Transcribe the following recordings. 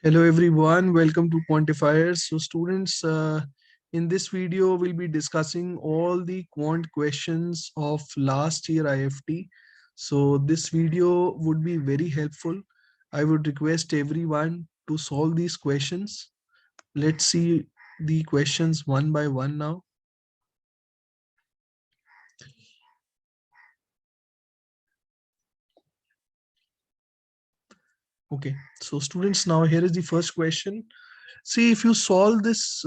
Hello everyone, welcome to Quantifiers. So students, in this video we'll be discussing all the quant questions of last year IFT. So this video would be very helpful. I would request everyone to solve these questions. Let's see the questions one by one now. Okay, so students, now here is the first question. See, if you solve this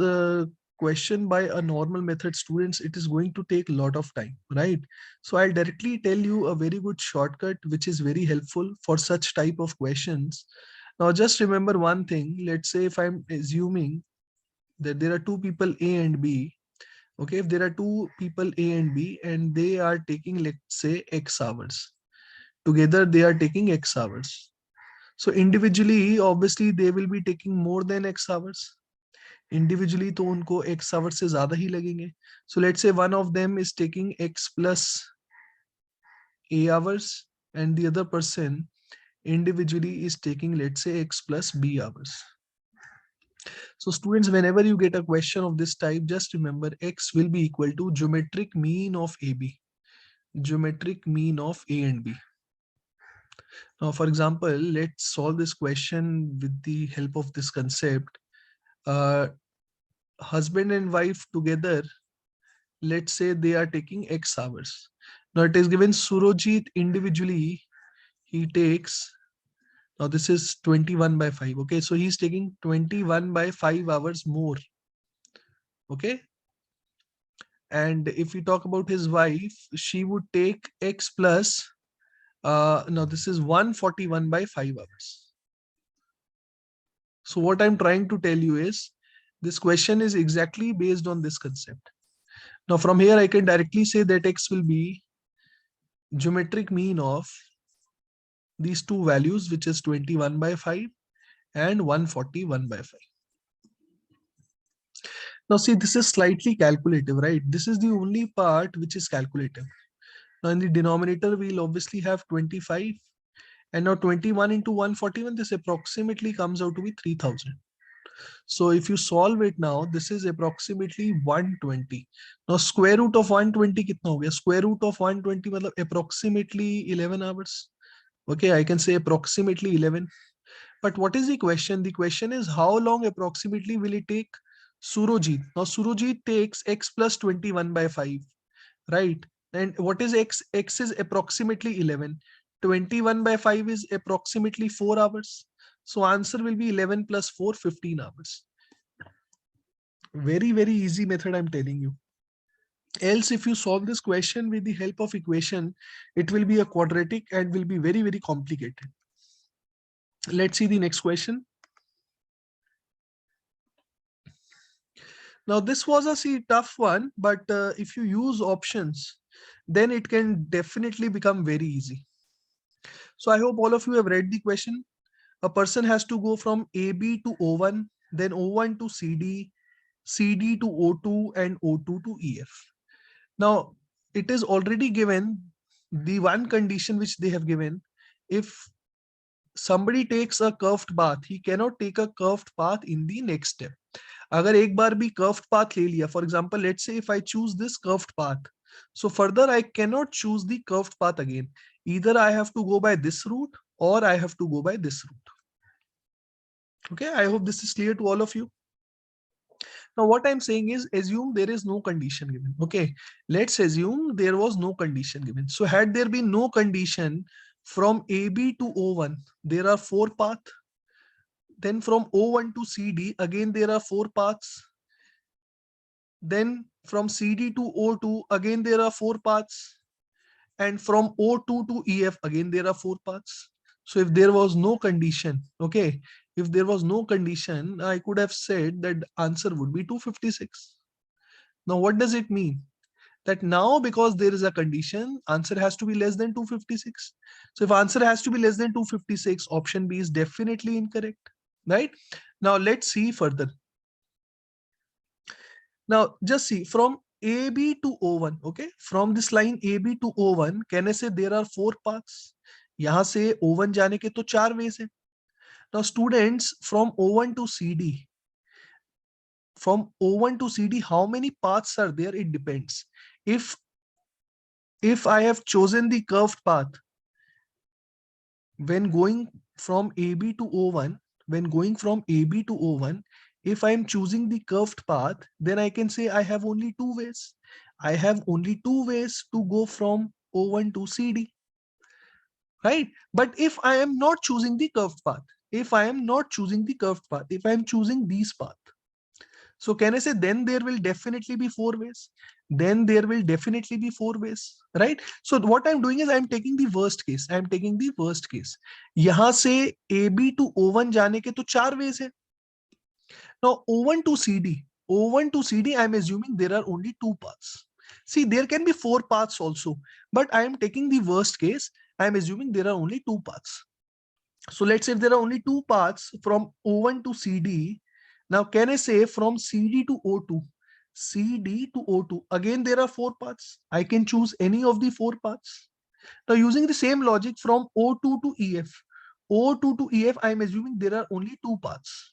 question by a normal method, students, it is going to take a lot of time, right? So I'll directly tell you a very good shortcut, which is very helpful for such type of questions. Now, just remember one thing. Let's say if I'm assuming that there are two people A and B. Okay, if there are two people A and B and they are taking, let's say, X hours. Together, they are taking X hours. So individually, obviously, they will be taking more than X hours. Individually तो उनको x our से ज्यादा ही लगेंगे. So let's say one of them is taking x plus a hours and the other person individually is taking, let's say, x plus b hours. So students, whenever you get a question of this type, just remember x will be equal to geometric mean of AB, geometric mean of A and B. Now, for example, let's solve this question with the help of this concept. Husband and wife together, let's say they are taking X hours. Now it is given Surojit individually, he takes, now this is 21 by 5. Okay, so he's taking 21 by 5 hours more. Okay. And if we talk about his wife, she would take X plus, now this is 141 by 5 hours. So what I'm trying to tell you is, this question is exactly based on this concept. Now from here, I can directly say that X will be geometric mean of these two values, which is 21 by 5 and 141 by 5. Now see, this is slightly calculative, right? This is the only part which is calculative. Now in the denominator, we'll obviously have 25. And now 21 into 141, this approximately comes out to be 3000. So if you solve it now, this is approximately 120. Now square root of 120 kitna ho gaya? Square root of 120 matlab approximately 11 hours. Okay, I can say approximately 11. But what is the question? The question is, how long approximately will it take Surojit? Now Surojit takes x plus 21 by 5, right? And what is x? X is approximately 11. 21 by 5 is approximately 4 hours. So answer will be 11 plus 4, 15 hours. Very, very easy method, I'm telling you. Else, if you solve this question with the help of equation, it will be a quadratic and will be very, very complicated. Let's see the next question. Now this was a tough one, but if you use options, then it can definitely become very easy. So I hope all of you have read the question. A person has to go from AB to O1, then O1 to CD, CD to O2, and O2 to EF. Now it is already given the one condition which they have given. If somebody takes a curved path, he cannot take a curved path in the next step. अगर एक बार भी curved path ले लिया, for example, let's say if I choose this curved path, so further I cannot choose the curved path again. Either I have to go by this route or I have to go by this route. Okay, I hope this is clear to all of you. Now what I'm saying is, assume there is no condition given. Okay, let's assume there was no condition given. So had there been no condition, from AB to O1, there are 4 paths. Then from O1 to CD, again there are 4 paths. Then from CD to O2, again there are 4 paths. And from O2 to EF, again there are 4 paths. So if there was no condition, okay, if there was no condition, I could have said that the answer would be 256. Now what does it mean? That now, because there is a condition, answer has to be less than 256. So if answer has to be less than 256, option B is definitely incorrect, right? Now let's see further. Now just see, from AB to O1, okay, from this line AB to O1, can I say there are 4 paths? यहाँ से O1 जाने के तो 4 ways हैं. Now students, from O1 to CD, how many paths are there? It depends. If I have chosen the curved path when going from AB to O1, if I am choosing the curved path, then I can say I have only two ways. I have only two ways to go from O1 to CD, right? But if I am not choosing the curved path, if I am choosing these paths, so can I say then there will definitely be four ways? Then there will definitely be four ways, right? So what I'm doing is I'm taking the worst case. यहाँ से AB to O1 जाने के तो चार ways है. Now O1 to CD, I'm assuming there are only two paths. See, there can be four paths also, but I am taking the worst case. I am assuming there are only two paths. So let's say if there are only two paths from O1 to CD, now can I say from CD to O2? Again, there are four paths. I can choose any of the four paths. Now using the same logic from O2 to EF, I'm assuming there are only two paths.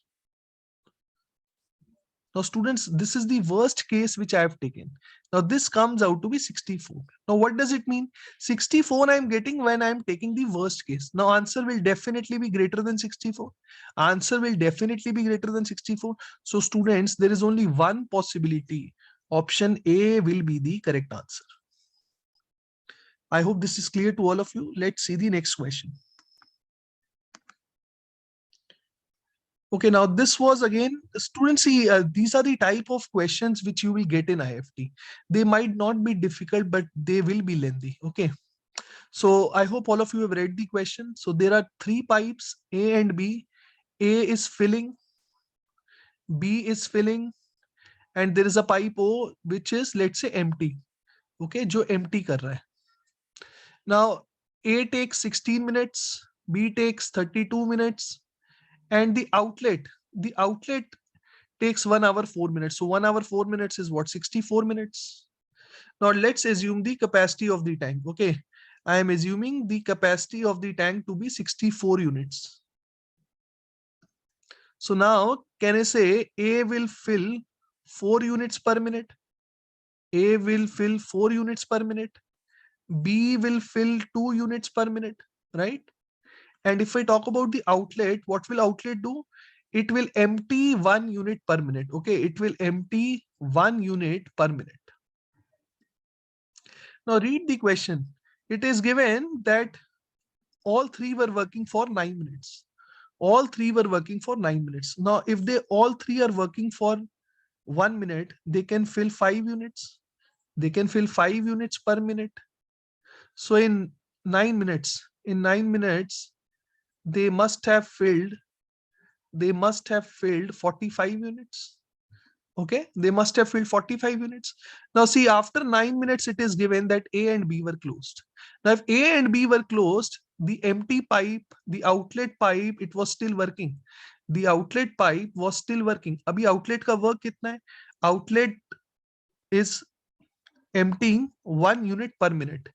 Now students, this is the worst case which I have taken. Now this comes out to be 64. Now what does it mean? 64 I am getting when I am taking the worst case. Now answer will definitely be greater than 64. So students, there is only one possibility. Option A will be the correct answer. I hope this is clear to all of you. Let's see the next question. Okay, now this was again, students, see, these are the type of questions which you will get in IFT. They might not be difficult, but they will be lengthy. Okay, so I hope all of you have read the question. So there are three pipes, A and B. A is filling, B is filling, and there is a pipe O which is, let's say, empty. Okay, जो empty कर रहा है. Now A takes 16 minutes, B takes 32 minutes, and the outlet takes 1 hour 4 minutes. So 1 hour 4 minutes is what? 64 minutes. Now let's assume the capacity of the tank. Okay, I am assuming the capacity of the tank to be 64 units. So now can I say A will fill 4 units per minute? A will fill 4 units per minute. B will fill 2 units per minute, right? And if I talk about the outlet, what will outlet do? It will empty 1 unit per minute. Okay, it will empty 1 unit per minute. Now read the question. It is given that all three were working for 9 minutes. All three were working for 9 minutes. Now, if they all three are working for 1 minute, they can fill 5 units. They can fill 5 units per minute. So in 9 minutes, they must have filled 45 units. Okay, they must have filled 45 units. Now see, after 9 minutes, it is given that A and B were closed. Now if A and B were closed, the empty pipe, the outlet pipe, it was still working. The outlet pipe was still working. Abhi outlet ka work kitna hai? Outlet is emptying 1 unit per minute.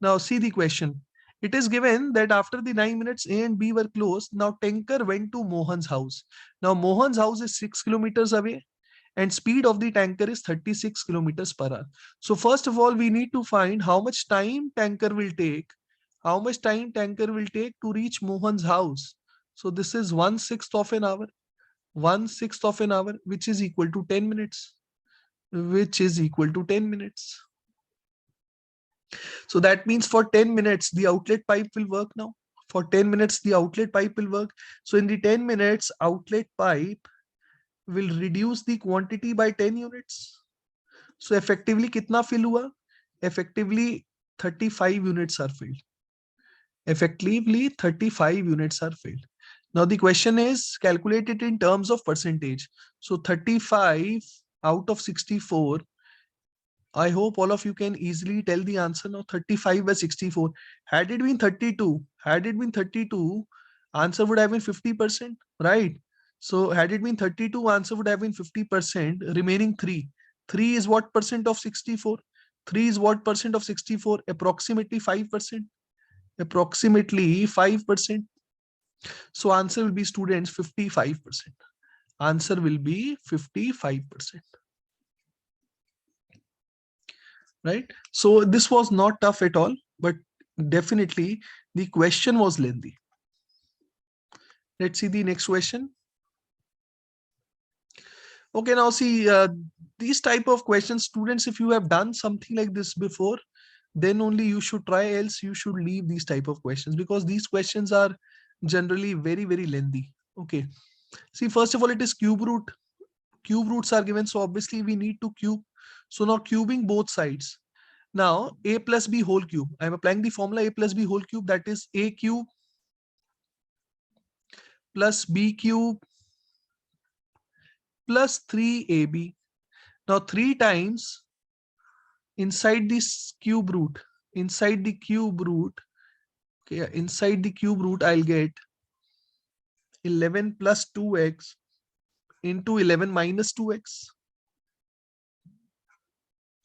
Now see the question. It is given that after the 9 minutes, A and B were closed. Now tanker went to Mohan's house. Now Mohan's house is 6 kilometers away, and speed of the tanker is 36 kilometers per hour. So first of all, we need to find how much time tanker will take. How much time tanker will take to reach Mohan's house. So this is 1/6 of an hour. 1/6 of an hour, which is equal to 10 minutes. So that means for 10 minutes, the outlet pipe will work now. For 10 minutes, the outlet pipe will work. So in the 10 minutes, outlet pipe will reduce the quantity by 10 units. So effectively, kitna fill hua? Effectively, 35 units are filled. Effectively, 35 units are filled. Now the question is calculated in terms of percentage. So 35 out of 64. I hope all of you can easily tell the answer now. 35 by 64. Had it been 32, answer would have been 50%, right? So had it been 32, answer would have been 50%. Remaining 3. 3 is what percent of 64? 3 is what percent of 64? Approximately 5%. Approximately 5%. So answer will be, students, 55%. Answer will be 55%. Right? So this was not tough at all, but definitely the question was lengthy. Let's see the next question. Okay, now see, these type of questions, students, if you have done something like this before, then only you should try, else you should leave these type of questions, because these questions are generally very, very lengthy. Okay. See, first of all, it is cube root. Cube roots are given, so obviously we need to cube. So now cubing both sides. Now a plus b whole cube. I am applying the formula a plus b whole cube, that is a cube plus b cube plus 3ab. Now 3 times inside this cube root, inside the cube root, okay, inside the cube root, I'll get 11 plus 2x into 11 minus 2x.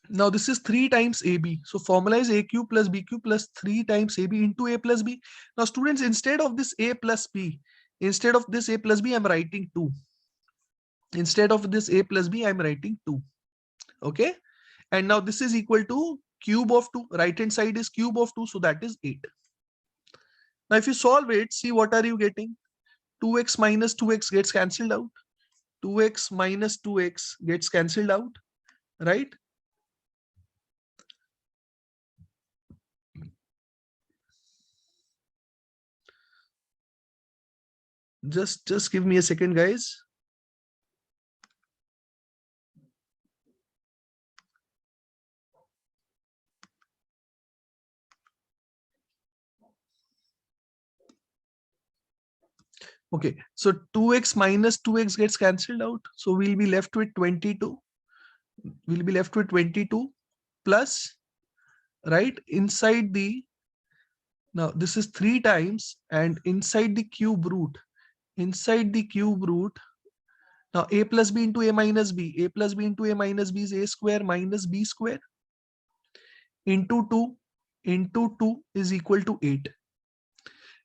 Now this is 3 times AB. So formula is a cube plus b cube plus 3 times AB into a plus b. Now students, instead of this a plus b, I'm writing 2. Instead of this a plus b, I'm writing 2. Okay. And now this is equal to cube of 2. Right hand side is cube of 2. So that is 8. Now if you solve it, see what are you getting? 2x minus 2x gets cancelled out. 2x minus 2x gets cancelled out. Right? Just give me a second, guys. Okay, so 2x minus 2x gets cancelled out. So we'll be left with 22. We'll be left with 22 plus, right, inside the, now this is 3 times, and inside the cube root, now a plus b into a minus b, a plus b into a minus b is a square minus b square into 2 is equal to 8.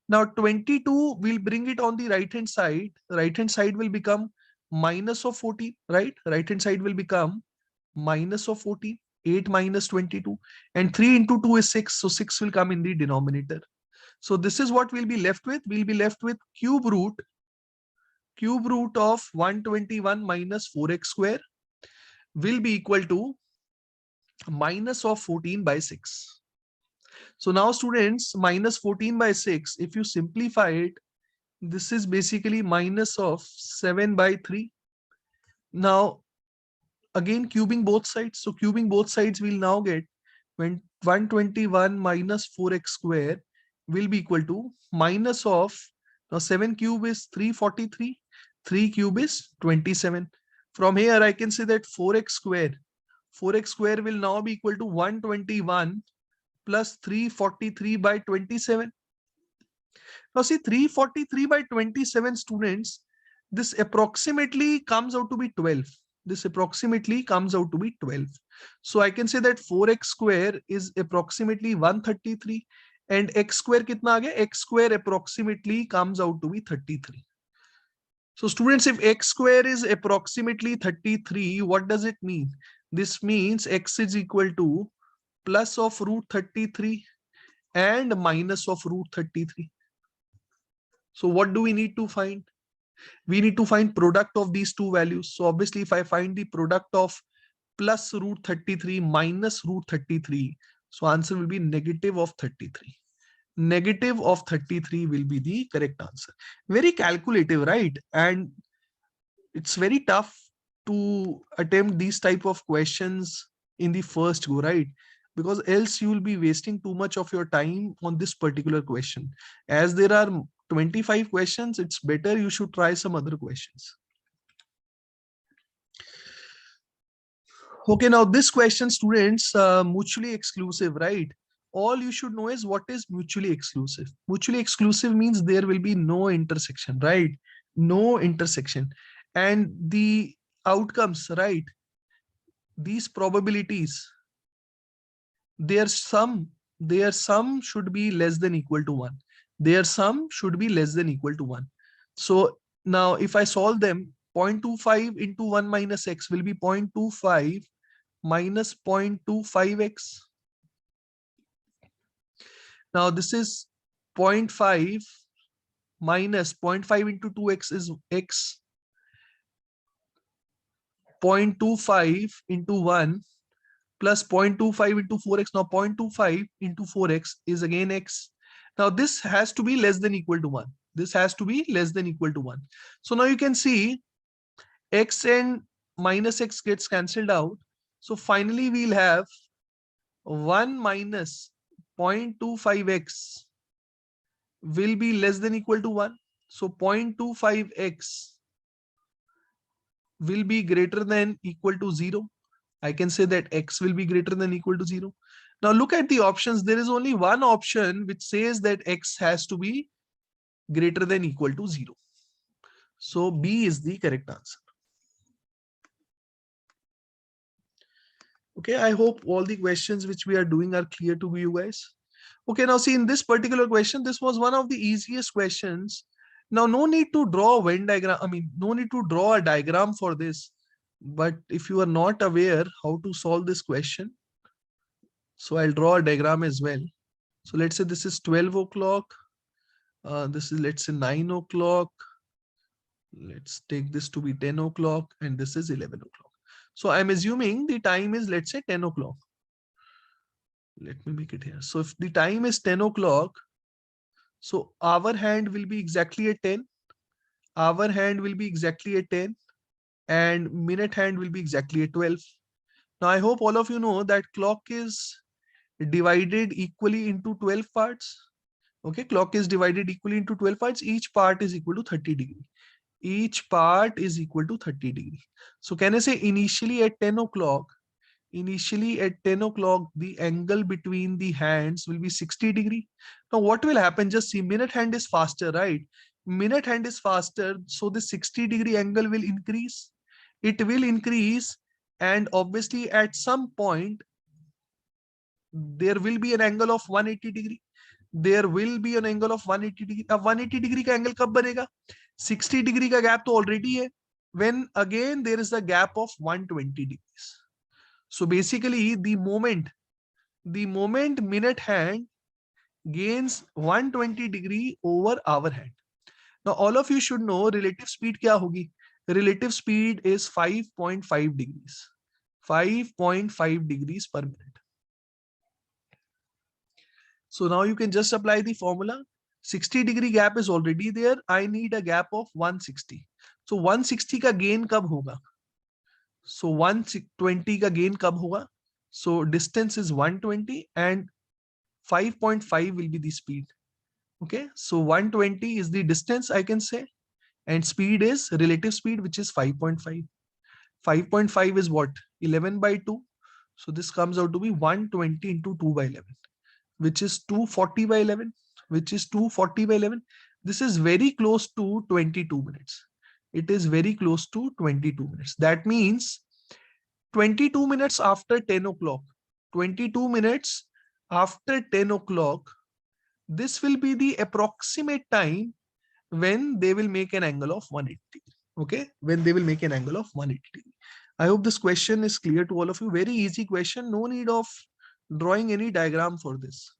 Now 22, we'll bring it on the right hand side. Right hand side will become minus of 14, right? Right hand side will become minus of 14, 8 minus 22, and 3 into 2 is 6. So 6 will come in the denominator. So this is what we'll be left with. We'll be left with cube root of 121 minus 4x square will be equal to minus of 14 by 6. So now students, minus 14 by 6, if you simplify it, this is basically minus of 7 by 3. Now again cubing both sides. So cubing both sides, we'll now get when 121 minus 4x square will be equal to minus of, now 7 cube is 343, 3 cube is 27. From here I can say that 4x square will now be equal to 121 plus 343 by 27. Now see, 343 by 27, students, this approximately comes out to be 12. This approximately comes out to be 12. So I can say that 4x square is approximately 133, and x square kitna aa gaya? X square approximately comes out to be 33. So students, if x square is approximately 33, what does it mean? This means x is equal to plus of root 33 and minus of root 33. So what do we need to find? We need to find product of these two values. So obviously if I find the product of plus root 33 minus root 33, so answer will be negative of 33. Negative of 33 will be the correct answer. Very calculative, right? And it's very tough to attempt these type of questions in the first go, right? Because else you will be wasting too much of your time on this particular question. As there are 25 questions, it's better you should try some other questions. Okay, now this question, students, mutually exclusive, right? All you should know is what is mutually exclusive. Mutually exclusive means there will be no intersection, right? No intersection. And the outcomes, right? These probabilities, their sum should be less than equal to 1. their sum should be less than equal to 1. So now if I solve them, 0.25 into 1 minus x will be 0.25 minus 0.25x. Now this is 0.5 minus 0.5 into 2x is x. 0.25 into 1 plus 0.25 into 4x. Now 0.25 into 4x is again x. Now this has to be less than equal to 1. This has to be less than equal to 1. So now you can see x and minus x gets cancelled out. So finally we'll have 1 minus 0.25x will be less than equal to 1. So 0.25x will be greater than equal to 0. I can say that x will be greater than equal to 0. Now look at the options. There is only one option which says that x has to be greater than equal to 0. So B is the correct answer. Okay, I hope all the questions which we are doing are clear to you guys. Okay, now see in this particular question, this was one of the easiest questions. Now no need to draw a Venn diagram. I mean, no need to draw a diagram for this. But if you are not aware how to solve this question, so I'll draw a diagram as well. So let's say this is 12 o'clock. This is, let's say, 9 o'clock. Let's take this to be 10 o'clock and this is 11 o'clock. So I'm assuming the time is, let's say, 10 o'clock. Let me make it here. So if the time is 10 o'clock, so our hand will be exactly at 10. Our hand will be exactly at 10 and minute hand will be exactly at 12. Now I hope all of you know that clock is divided equally into 12 parts. Okay, clock is divided equally into 12 parts. Each part is equal to 30 degree. Each part is equal to 30 degree. So can I say initially at 10 o'clock, the angle between the hands will be 60 degree. Now what will happen? Just see, minute hand is faster, right? Minute hand is faster. So the 60 degree angle will increase. It will increase. And obviously at some point, there will be an angle of 180 degree. There will be an angle of 180 degree. अब 180 degree का angle कब बनेगा? 60 degree का gap तो already है. When again there is a gap of 120 degrees. So basically the moment minute hand gains 120 degree over our hand. Now all of you should know relative speed क्या होगी? Relative speed is 5.5 degrees. 5.5 degrees per minute. So now you can just apply the formula. 60 degree gap is already there. I need a gap of 160. So 160 का gain कब होगा? So 120 का gain कब होगा? So distance is 120 and 5.5 will be the speed. Okay, so 120 is the distance I can say, and speed is relative speed, which is 5.5. 5.5 is what? 11 by 2. So this comes out to be 120 into 2 by 11. Which is 240 by 11, which is 240 by 11. This is very close to 22 minutes. It is very close to 22 minutes. That means 22 minutes after 10 o'clock, 22 minutes after 10 o'clock, this will be the approximate time when they will make an angle of 180. Okay, when they will make an angle of 180. I hope this question is clear to all of you. Very easy question. No need of drawing any diagram for this.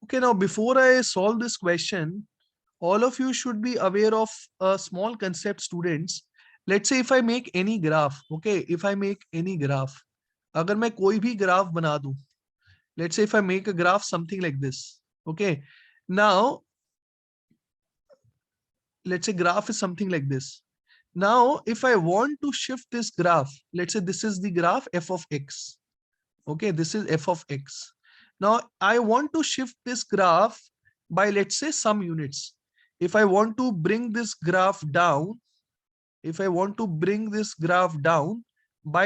Okay, now before I solve this question, all of you should be aware of a small concept, students. Let's say if I make any graph, okay, if I make any graph, अगर मैं कोई भी graph बना दूं, let's say if I make a graph something like this, okay, now let's say graph is something like this. Now, if I want to shift this graph, let's say this is the graph f of x. Okay, this is f of x. Now, I want to shift this graph by, let's say, some units. If I want to bring this graph down, by,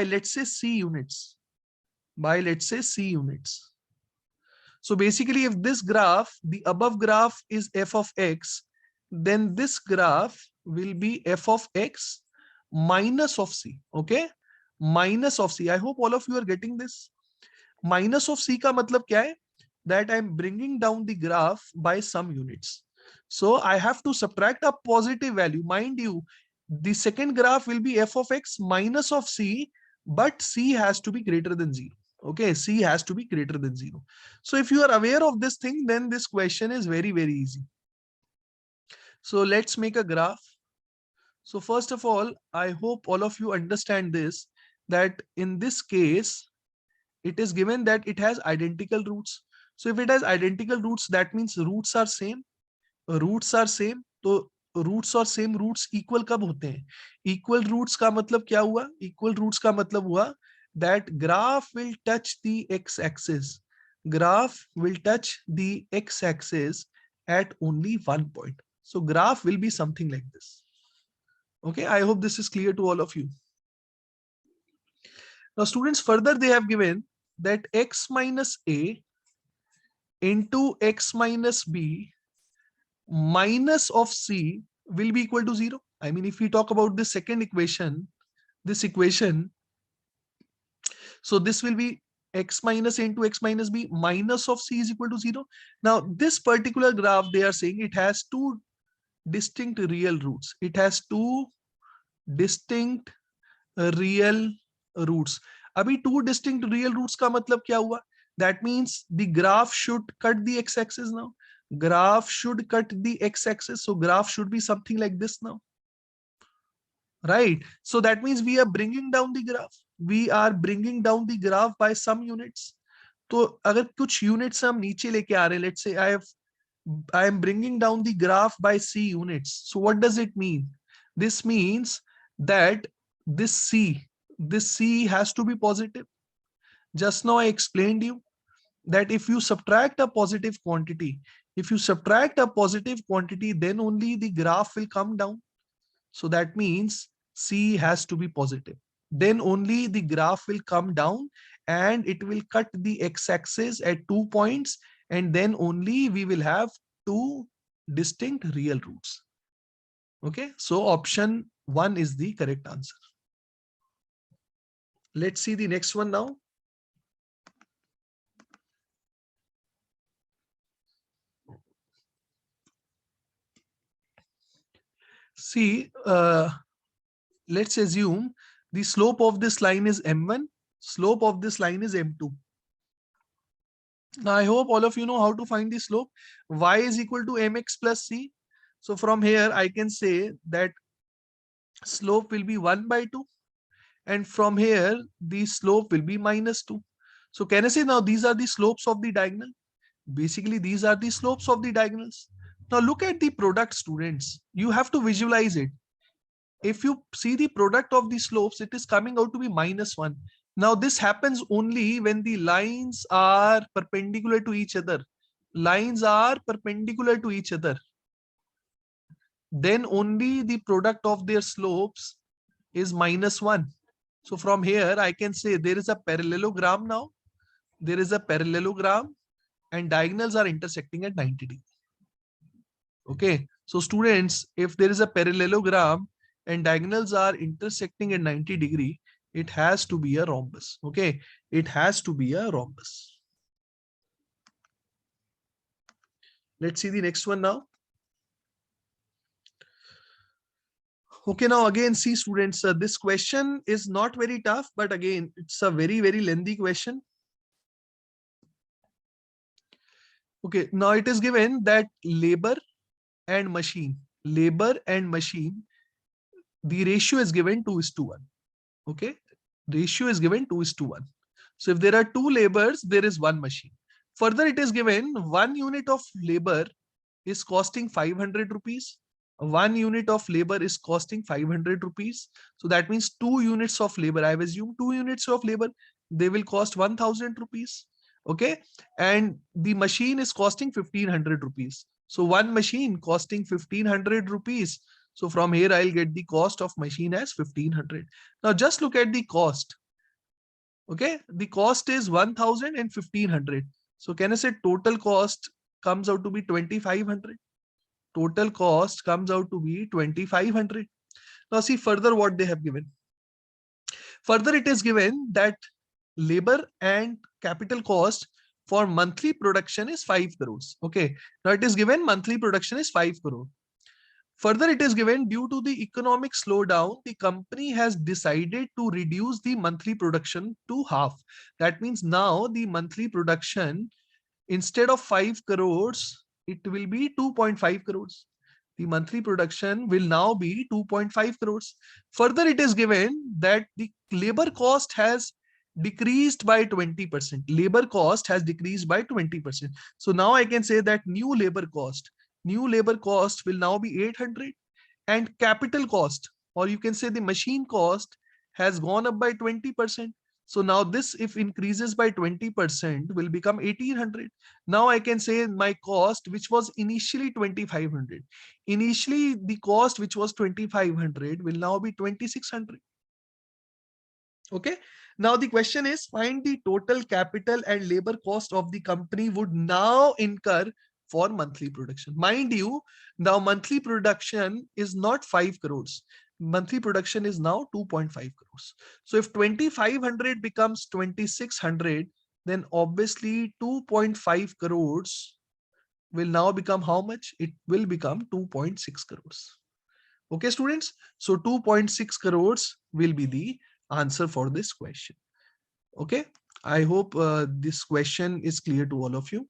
let's say, c units. So basically, if this graph, the above graph is f of x, then this graph will be f of x minus of c. Okay, minus of c. I hope all of you are getting this. Minus of C का मतलब क्या है? That I am bringing down the graph by some units. So I have to subtract a positive value. Mind you, the second graph will be f of x minus of c, but c has to be greater than 0. Okay, c has to be greater than 0. So if you are aware of this thing, then this question is very, very easy. So let's make a graph. So first of all, I hope all of you understand this, that in this case, it is given that it has identical roots. So if it has identical roots, that means roots are same. Roots are same. तो roots और same roots equal कब होते हैं? Equal roots का मतलब क्या हुआ? Equal roots का मतलब हुआ that graph will touch the x-axis. Graph will touch the x-axis at only one point. So graph will be something like this. Okay, I hope this is clear to all of you. Now students, further they have given that x minus a into x minus b minus of c will be equal to 0. I mean, if we talk about the second equation, this equation, so this will be x minus a into x minus b minus of c is equal to 0. Now this particular graph, they are saying it has two distinct real roots. It has two distinct real roots. अभी two distinct real roots का मतलब क्या हुआ? That means the graph should cut the x-axis now. Graph should cut the x-axis. So graph should be something like this now. Right? So that means we are bringing down the graph. We are bringing down the graph by some units. तो अगर कुछ units हम नीचे लेके आ रहे हैं, let's say I am bringing down the graph by c units. So what does it mean? This means that this c has to be positive. Just now I explained you that if you subtract a positive quantity, then only the graph will come down. So that means c has to be positive. Then only the graph will come down and it will cut the x-axis at 2 points, and then only we will have two distinct real roots. Okay, so option 1 is the correct answer. Let's see the next one now. See, let's assume the slope of this line is m1, slope of this line is m2. Now I hope all of you know how to find the slope. Y is equal to mx plus c. So from here I can say that slope will be 1 by 2, and from here the slope will be minus 2. So can I say now these are the slopes of the diagonal? Basically these are the slopes of the diagonals. Now look at the product, students. You have to visualize it. If you see the product of the slopes, it is coming out to be minus 1. Now this happens only when the lines are perpendicular to each other. Lines are perpendicular to each other. Then only the product of their slopes is minus 1. So from here I can say there is a parallelogram now. There is a parallelogram and diagonals are intersecting at 90 degrees. Okay, so students, if there is a parallelogram and diagonals are intersecting at 90 degree, it has to be a rhombus. Okay, it has to be a rhombus. Let's see the next one now. Okay, now again, see students, this question is not very tough, but again, it's a very, very lengthy question. Okay, now it is given that labor and machine, the ratio is given 2:1. Okay, ratio is given 2:1. So if there are two labors, there is one machine. Further, it is given 1 unit of labor is costing 500 rupees. 1 unit of labor is costing 500 rupees. So that means 2 units of labor. I have assumed 2 units of labor, they will cost 1000 rupees. Okay, and the machine is costing 1500 rupees. So one machine costing 1500 rupees. So from here I'll get the cost of machine as 1500. Now just look at the cost. Okay, the cost is 1000 and 1500. So can I say total cost comes out to be 2500? Total cost comes out to be 2500. Now see further what they have given. Further it is given that labor and capital cost for monthly production is 5 crores. Okay. Now it is given monthly production is 5 crore. Further, it is given due to the economic slowdown, the company has decided to reduce the monthly production to half. That means now the monthly production, instead of 5 crores, it will be 2.5 crores. The monthly production will now be 2.5 crores. Further, it is given that the labor cost has decreased by 20%. Labor cost has decreased by 20%. So now I can say that new labor cost will now be 800, and capital cost, or you can say the machine cost, has gone up by 20%. So now this, if increases by 20%, will become 1800. Now I can say my cost, which was initially 2500, initially the cost which was 2500 will now be 2600. Okay. Now the question is, find the total capital and labor cost of the company would now incur for monthly production. Mind you, now monthly production is not 5 crores. Monthly production is now 2.5 crores. So if 2500 becomes 2600, then obviously 2.5 crores will now become how much? It will become 2.6 crores. Okay, students. So 2.6 crores will be the answer for this question. Okay. I hope this question is clear to all of you.